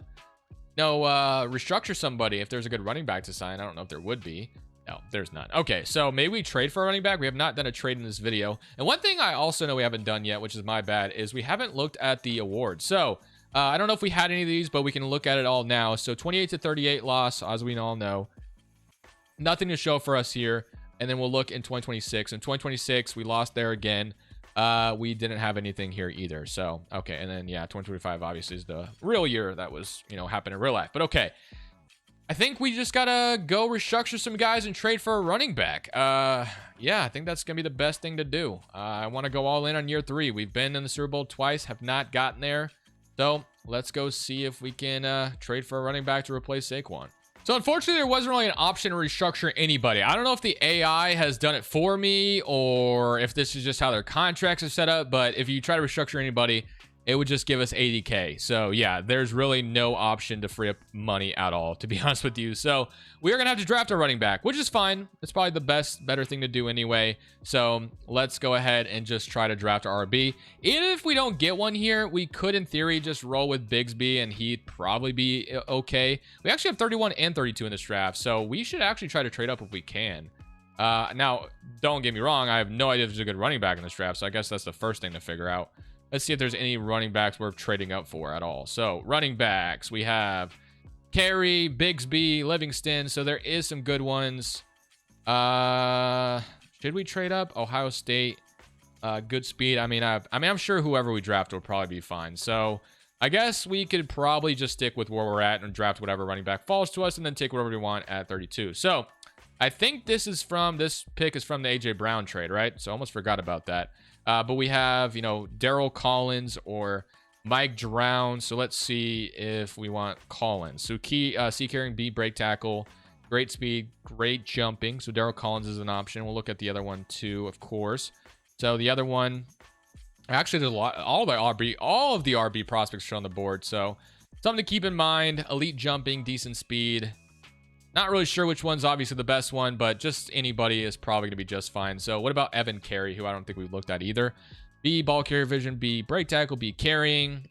restructure somebody if there's a good running back to sign. I don't know if there would be. No, there's none. Okay, so maybe we trade for a running back. We have not done a trade in this video. And one thing I also know we haven't done yet, which is my bad, is we haven't looked at the awards. So I don't know if we had any of these, but we can look at it all now. So 28-38 loss, as we all know. Nothing to show for us here. And then we'll look in 2026. In 2026, we lost there again. We didn't have anything here either. So, okay. And then, yeah, 2025 obviously is the real year that was, you know, happened in real life. But okay. I think we just got to go restructure some guys and trade for a running back. Yeah, I think that's going to be the best thing to do. I want to go all in on year 3. We've been in the Super Bowl twice, have not gotten there. So let's go see if we can trade for a running back to replace Saquon. So unfortunately, there wasn't really an option to restructure anybody. I don't know if the AI has done it for me or if this is just how their contracts are set up. But if you try to restructure anybody, it would just give us 80K. So yeah, there's really no option to free up money at all, to be honest with you. So we are going to have to draft a running back, which is fine. It's probably the better thing to do anyway. So let's go ahead and just try to draft our RB. Even if we don't get one here, we could in theory just roll with Bigsby and he'd probably be okay. We actually have 31 and 32 in this draft. So we should actually try to trade up if we can. Now, don't get me wrong. I have no idea if there's a good running back in this draft. So I guess that's the first thing to figure out. Let's see if there's any running backs worth trading up for at all. So running backs, we have Carey, Bigsby, Livingston. So there is some good ones. Should we trade up? Ohio State, good speed. I mean, I'm sure whoever we draft will probably be fine. So I guess we could probably just stick with where we're at and draft whatever running back falls to us and then take whatever we want at 32. So I think this pick is from the A.J. Brown trade, right? So I almost forgot about that. But we have, you know, Daryl Collins or Mike Drown. So let's see if we want Collins. So C carrying, B break tackle. Great speed, great jumping. So Darryl Collins is an option. We'll look at the other one too, of course. So the other one, actually, there's a lot. All of the RB prospects are on the board. So something to keep in mind: elite jumping, decent speed. Not really sure which one's obviously the best one, but just anybody is probably going to be just fine. So what about Evan Carey, who I don't think we've looked at either? B, ball carrier vision. B, break tackle. B, carrying.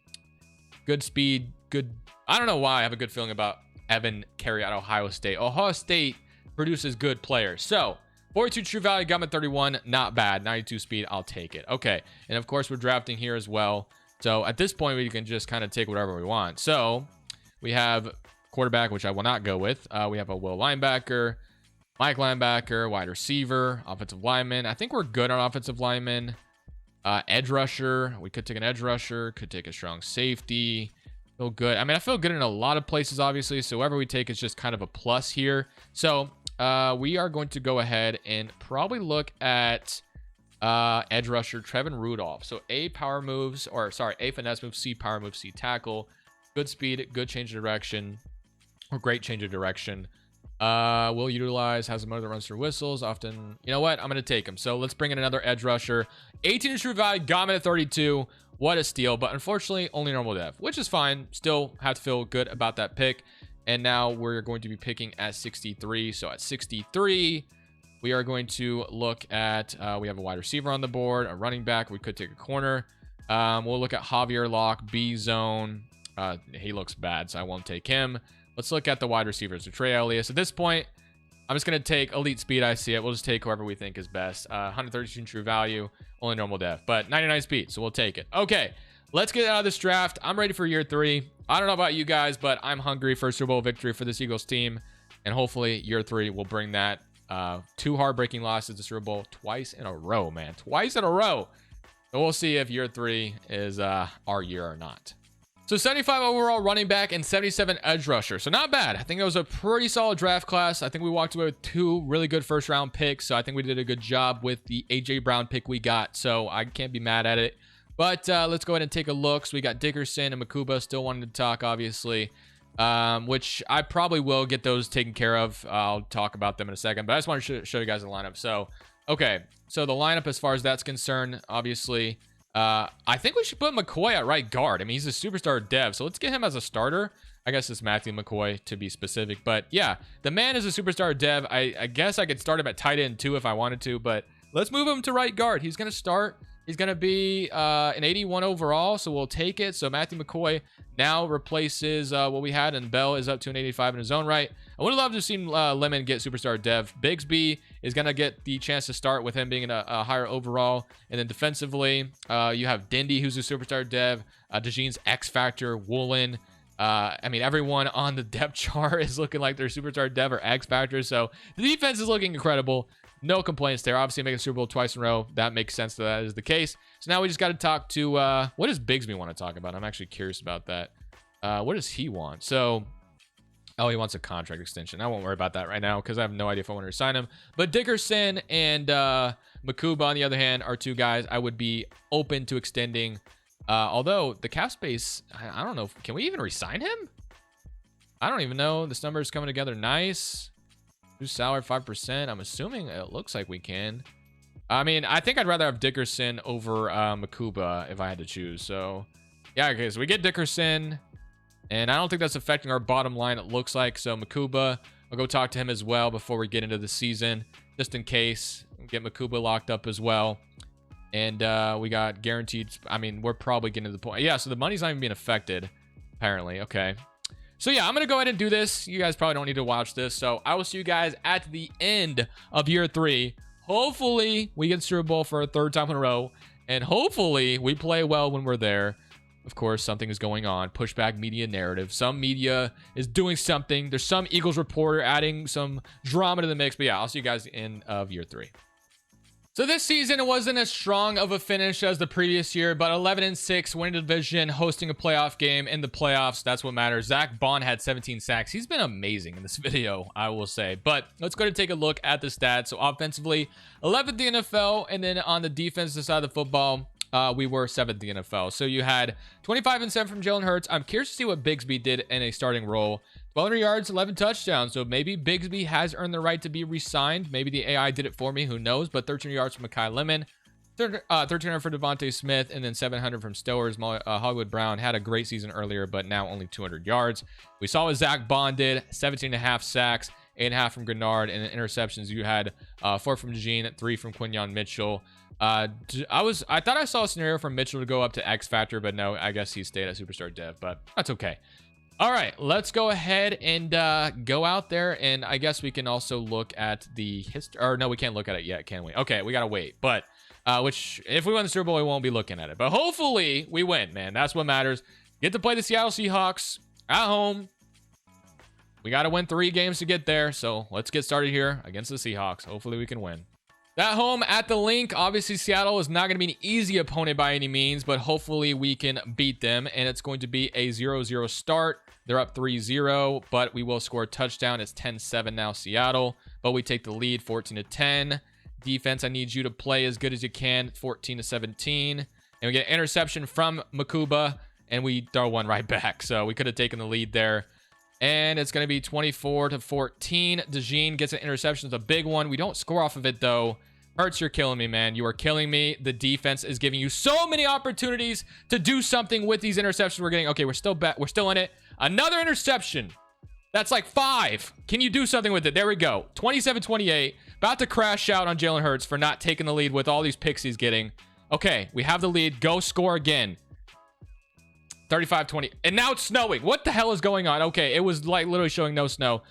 Good speed. Good. I don't know why I have a good feeling about Evan Carey at Ohio State. Ohio State produces good players. So 42 true value, got him at 31. Not bad. 92 speed. I'll take it. Okay. And of course, we're drafting here as well. So at this point, we can just kind of take whatever we want. So we have quarterback, which I will not go with. We have a Will linebacker, Mike linebacker, wide receiver, offensive lineman. I think we're good on offensive lineman. Edge rusher. We could take an edge rusher. Could take a strong safety. Feel good. I mean, I feel good in a lot of places, obviously. So whoever we take is just kind of a plus here. So we are going to go ahead and probably look at edge rusher Trevin Rudolph. So A finesse move, C power move, C tackle. Good speed, good change of direction, or great change of direction. Will utilize, has a motor that runs through whistles. Often, you know what? I'm going to take him. So let's bring in another edge rusher. 18 true value, got him at 32. What a steal, but unfortunately only normal dev, which is fine. Still have to feel good about that pick. And now we're going to be picking at 63. So at 63, we are going to look at, we have a wide receiver on the board, a running back. We could take a corner. We'll look at Javier Locke, B zone. He looks bad, so I won't take him. Let's look at the wide receivers. So Trey Elias. At this point, I'm just going to take elite speed. I see it. We'll just take whoever we think is best. 132 true value, only normal def, but 99 speed, so we'll take it. Okay, let's get out of this draft. I'm ready for year 3. I don't know about you guys, but I'm hungry for a Super Bowl victory for this Eagles team, and hopefully year 3 will bring that. 2 heartbreaking losses to Super Bowl twice in a row, man. Twice in a row. So we'll see if year 3 is our year or not. So 75 overall running back and 77 edge rusher. So not bad. I think it was a pretty solid draft class. I think we walked away with 2 really good first round picks. So I think we did a good job with the AJ Brown pick we got. So I can't be mad at it. But let's go ahead and take a look. So we got Dickerson and Makuba still wanting to talk, obviously, which I probably will get those taken care of. I'll talk about them in a second. But I just want to show you guys the lineup. So, okay. So the lineup as far as that's concerned, obviously, I think we should put McCoy at right guard. I mean, he's a superstar dev, so let's get him as a starter. I guess it's Matthew McCoy to be specific, but yeah, the man is a superstar dev. I guess I could start him at tight end too if I wanted to, but let's move him to right guard. He's going to start. He's going to be an 81 overall, so we'll take it. So Matthew McCoy now replaces what we had, and Bell is up to an 85 in his own right. I would have loved to have seen Lemon get superstar dev. Bigsby is going to get the chance to start with him being a higher overall. And then defensively, you have Dindy, who's a superstar dev. DeJean's X Factor, Woolen. I mean, everyone on the depth chart is looking like they're superstar dev or X Factor. So the defense is looking incredible. No complaints there. Obviously, making Super Bowl twice in a row. That makes sense that is the case. So now we just got to talk to, what does Bigsby want to talk about? I'm actually curious about that. What does he want? So, oh, he wants a contract extension. I won't worry about that right now because I have no idea if I want to sign him. But Dickerson and Makuba, on the other hand, are 2 guys I would be open to extending. Although the cap space, I don't know. Can we even re-sign him? I don't even know. This number is coming together nice. Who's salary 5%? I'm assuming it looks like we can. I mean, I think I'd rather have Dickerson over Makuba if I had to choose. So, yeah, okay. So we get Dickerson, and I don't think that's affecting our bottom line, it looks like. So Makuba, I'll go talk to him as well before we get into the season, just in case. Get Makuba locked up as well. And we got guaranteed. I mean, we're probably getting to the point. Yeah, so the money's not even being affected, apparently. Okay. So yeah, I'm going to go ahead and do this. You guys probably don't need to watch this. So I will see you guys at the end of year 3. Hopefully we get Super Bowl for a 3rd time in a row. And hopefully we play well when we're there. Of course, something is going on. Pushback media narrative. Some media is doing something. There's some Eagles reporter adding some drama to the mix. But yeah, I'll see you guys in of year 3. So this season, it wasn't as strong of a finish as the previous year, but 11-6, winning the division, hosting a playoff game in the playoffs. That's what matters. Zach Bond had 17 sacks. He's been amazing in this video, I will say. But let's go to take a look at the stats. So offensively, 11th in the NFL, and then on the defensive side of the football, we were 7th in the NFL. So you had 25 and 7 from Jalen Hurts. I'm curious to see what Bigsby did in a starting role. 1,200 yards, 11 touchdowns. So maybe Bigsby has earned the right to be re-signed. Maybe the AI did it for me. Who knows? But 1,300 yards from Mekhi Lemon. 1,300 for Devontae Smith, and then 700 from Stowers. Hollywood Brown had a great season earlier, but now only 200 yards. We saw what Zach Bond did, 17.5 sacks, 8.5 from Grenard, and interceptions. You had 4 from Jean, 3 from Quinyon Mitchell. I thought I saw a scenario for Mitchell to go up to X Factor, but no, I guess he stayed at Superstar Dev, but that's okay. All right, let's go ahead and go out there, and I guess we can also look at the history. Or no, we can't look at it yet, can we? Okay, we gotta wait, but which if we win the Super Bowl, we won't be looking at it, but hopefully we win, man. That's what matters. Get to play the Seattle Seahawks at home. We got to win 3 games to get there, so let's get started here against the Seahawks. Hopefully we can win. At home at the Link. Obviously, Seattle is not going to be an easy opponent by any means, but hopefully we can beat them, and it's going to be a 0-0 start. They're up 3-0, but we will score a touchdown. It's 10-7 now, Seattle, but we take the lead 14-10. Defense, I need you to play as good as you can, 14-17. And we get an interception from Makuba, and we throw one right back. So we could have taken the lead there. And it's going to be 24-14. DeJean gets an interception. It's a big one. We don't score off of it, though. Hurts, you're killing me, man. You are killing me. The defense is giving you so many opportunities to do something with these interceptions we're getting. Okay, we're still back. We're still in it. Another interception. That's like 5. Can you do something with it? There we go. 27-28. About to crash out on Jalen Hurts for not taking the lead with all these picks he's getting. Okay, we have the lead. Go score again. 35-20. And now it's snowing. What the hell is going on? Okay, it was like literally showing no snow.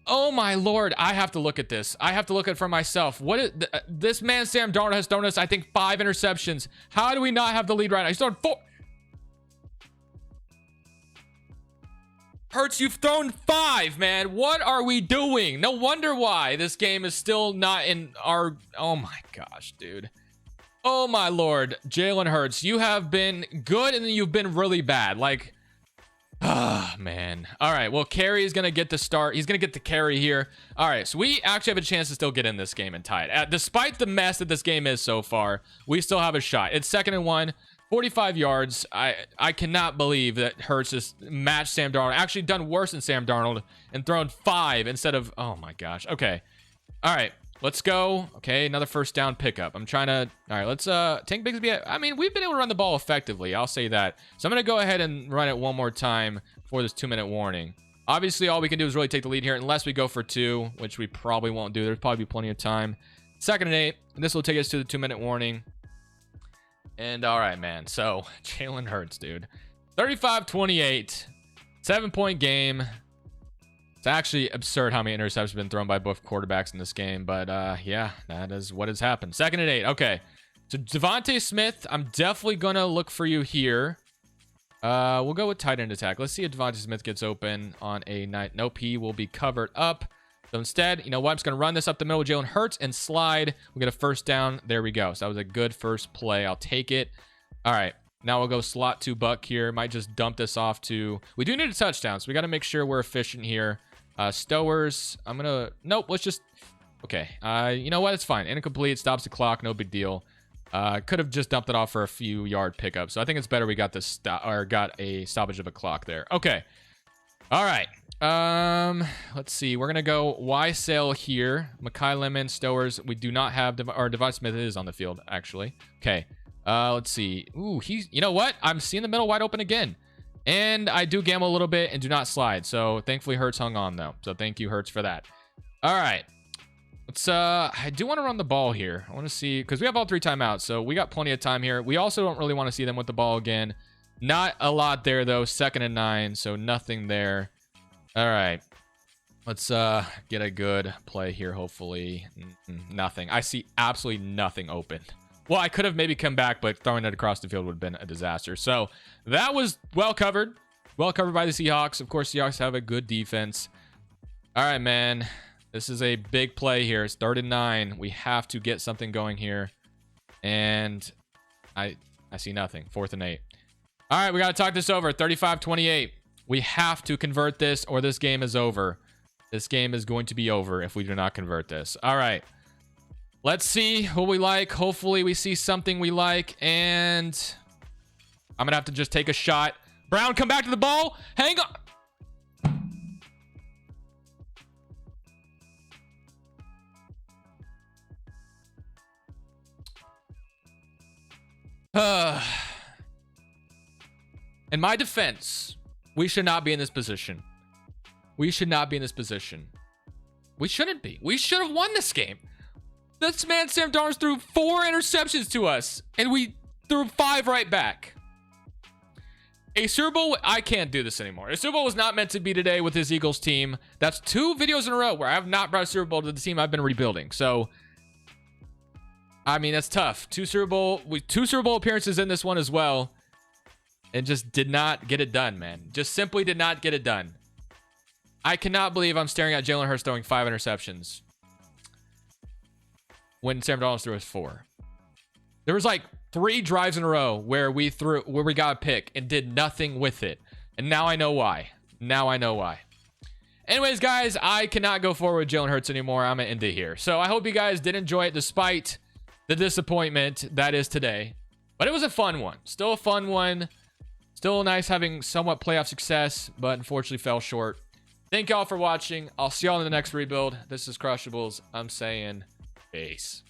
Oh my lord. I have to look at this. I have to look at it for myself. What is this man Sam Darnold has thrown us, I think, 5 interceptions. How do we not have the lead right now? He's thrown 4. Hurts, you've thrown 5, man. What are we doing? No wonder why this game is still not in our... Oh my gosh, dude. Oh my lord. Jalen Hurts, you have been good and then you've been really bad. Like, ah, man. All right, well, Carey is going to get the start. He's going to get the carry here. All right, so we actually have a chance to still get in this game and tie it. Despite the mess that this game is so far, we still have a shot. It's 2nd and 1. 45 yards. I cannot believe that Hurts just matched Sam Darnold. Actually done worse than Sam Darnold and thrown 5 instead of... Oh my gosh. Okay. All right. Let's go. Okay. Another first down pickup. I'm trying to... All right. Let's Tank Bigsby. I mean, we've been able to run the ball effectively. I'll say that. So I'm going to go ahead and run it one more time for this 2-minute warning. Obviously, all we can do is really take the lead here unless we go for 2, which we probably won't do. There's probably plenty of time. 2nd and 8. And this will take us to the 2-minute warning. And all right, man. So Jalen Hurts, dude. 35-28. 7-point game. It's actually absurd how many interceptions have been thrown by both quarterbacks in this game. But yeah, that is what has happened. 2nd and 8. Okay. So Devontae Smith, I'm definitely going to look for you here. We'll go with tight end attack. Let's see if Devontae Smith gets open on a night. Nope, he will be covered up. So instead, you know what? I'm just going to run this up the middle with Jalen Hurts and slide. We'll get a first down. There we go. So that was a good first play. I'll take it. All right. Now we'll go slot to Buck here. Might just dump this off to... We do need a touchdown, so we got to make sure we're efficient here. Stowers. I'm going to... Nope, let's just... Okay. You know what? It's fine. Incomplete. Stops the clock. No big deal. Could have just dumped it off for a few yard pickup. So I think it's better we got this got a stoppage of a clock there. Okay. All right. Let's see. We're gonna go Y Sale here. Mekhi Lemon, Stowers. We do not have Devon Smith is on the field actually. Okay. Let's see. Ooh, he's. You know what? I'm seeing the middle wide open again, and I do gamble a little bit and do not slide. So thankfully Hurts hung on though. So thank you Hurts for that. All right. Let's. I do want to run the ball here. I want to see because we have all 3 timeouts, so we got plenty of time here. We also don't really want to see them with the ball again. Not a lot there though. 2nd and 9, so nothing there. All right, let's get a good play here, hopefully. Nothing. I see absolutely nothing open. Well, I could have maybe come back, but throwing it across the field would have been a disaster. So that was well covered. Well covered by the Seahawks. Of course, Seahawks have a good defense. All right, man. This is a big play here. It's 3rd and 9. We have to get something going here. And I see nothing. 4th and 8. All right, we got to talk this over. 35-28. We have to convert this or this game is over. This game is going to be over if we do not convert this. All right. Let's see what we like. Hopefully we see something we like. And I'm going to have to just take a shot. Brown, come back to the ball. Hang on. In my defense, we should not be in this position. We should not be in this position. We shouldn't be. We should have won this game. This man, Sam Darnold, threw 4 interceptions to us, and we threw 5 right back. A Super Bowl, I can't do this anymore. A Super Bowl was not meant to be today with this Eagles team. That's 2 videos in a row where I have not brought a Super Bowl to the team I've been rebuilding. So, I mean, that's tough. 2 Super Bowl appearances in this one as well, and just did not get it done, man. Just simply did not get it done. I cannot believe I'm staring at Jalen Hurts throwing 5 interceptions when Sam Darnold threw us 4. There was like 3 drives in a row where we got a pick and did nothing with it. And now I know why. Now I know why. Anyways, guys, I cannot go forward with Jalen Hurts anymore. I'm going to end it here. So I hope you guys did enjoy it despite the disappointment that is today. But it was a fun one. Still a fun one. Still nice having somewhat playoff success, but unfortunately fell short. Thank y'all for watching. I'll see y'all in the next rebuild. This is Crushables. I'm saying peace.